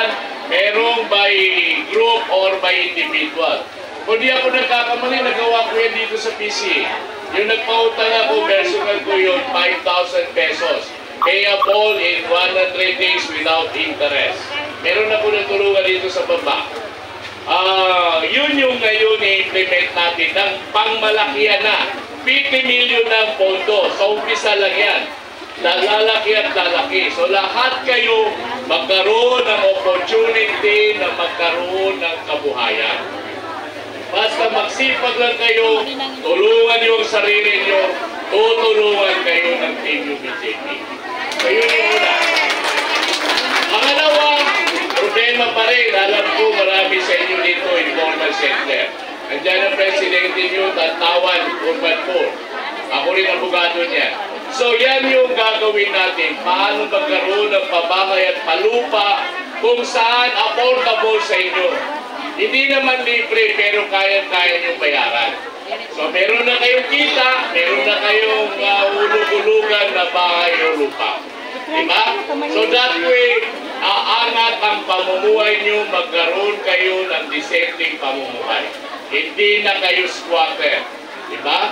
yan, merong by group or by individual. Kung di ako nagkakamali, nagawa ko yan dito sa PC. Yung nagpautang ako, personal ko yun, 5,000 pesos. Payable in 100 days without interest. Meron ako natulungan dito sa baba. Yun yung ngayon i-implement natin ng pangmalakihan na. 50 million ng pondo. Sa umpisa lang yan. Lalaki at lalaki. So lahat kayo magkaroon ng opportunity na magkaroon ng kabuhayan. Basta magsipag lang kayo, tulungan niyo ang sarili niyo, tutulungan kayo ng Team UBJP. Kayo yung una. Pangalawa, problema pa rin. Alam ko marami sa inyo dito, informal sector. Nandiyan ang presidente niyo, Tantawan, Urban Poor. Ako rin ang abogado niya. So yan yung gagawin natin. Paano magkaroon ng pabahay at palupa kung saan affordable sa inyo. Hindi naman libre pero kaya-kaya niyong bayaran. So meron na kayong kita, meron na kayong ulog-ulugan na bahay o lupa. Diba? So that way, aangat ang pamumuhay niyo, magkaroon kayo ng dissenting pamumuhay. Hindi na kayo squatter. Diba?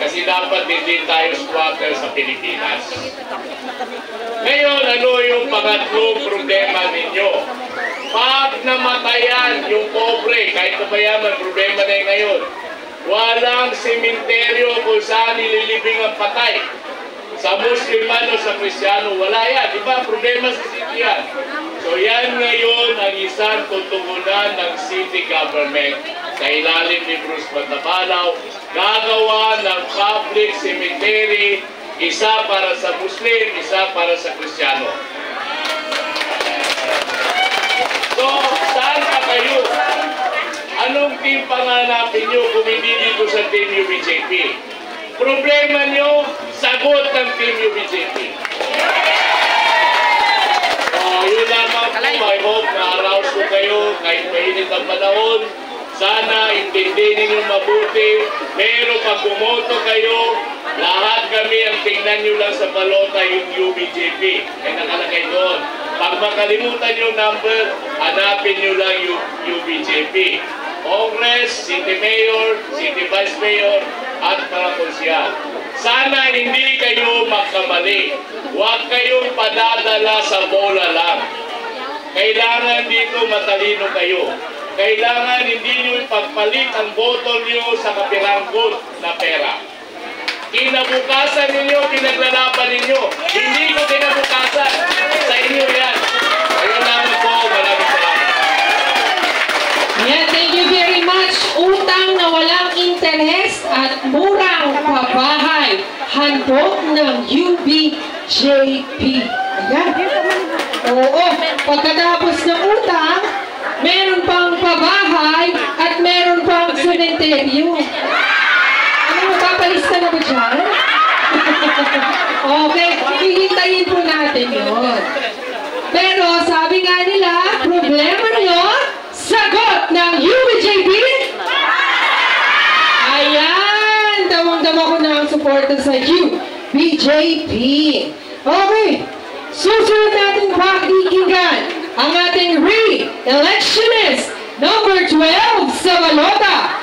Kasi dapat hindi tayo squatter sa Pilipinas. Ngayon, ano yung pangatlong problema ninyo? Pag namatayan yung pobre, kahit mayaman, problema na yun ngayon. Walang sementeryo kung saan nililibing ang patay. Sa Muslim man o sa Kristiyano, wala yan. Diba? Problema sa city yan. So yan ngayon ang isang tutugunan ng city government sa ilalim ni Bruce Matabalaw. Gagawa ng public cemetery, isa para sa Muslim, isa para sa Kristiyano. So, saan pa kayo? Anong team panganapin nyo kung hindi dito sa Team UBJP? Problema nyo, sagot ng Team UBJP. Yun lamang po, I hope na-arouse ko kayo kahit mainit ang panahon. Sana intindihin ninyo mabuti, pero pag bumoto kayo, lahat kami ang tingnan nyo lang sa balota yung UBJP. Ay nakalagay doon. Pag makalimutan yung number, hanapin nyo lang yung UBJP. Congress, City Mayor, City Vice Mayor, at mga konsyal. Sana hindi kayo magkamali. Huwag kayong padadala sa bola lang. Kailangan dito matalino kayo. Kailangan hindi nyo ipagpalit ang boto nyo sa kapiranggot na pera. Kinabukasan ninyo, pinaglalaban ninyo. Hindi ko kinabukasan. Sa inyo yan. Ayun naman po, maraming salamat. Yeah, thank you very much. Utang na walang interes at murang pabahay. Handog ng UBJP. Ayan. Oo, pagkatapos ng utang, meron pang pabahay at meron pang sementeryo. Ano, magpapalista na ba dyan? Okay, hihintayin po natin yun. Pero sabi nga nila, problema nyo, sagot ng UBJP. Ayan, damang-dama ko na ang suporta sa UBJP. Okay, susunod natin pakikinggan ang ating re-electionist number 12 sa balota.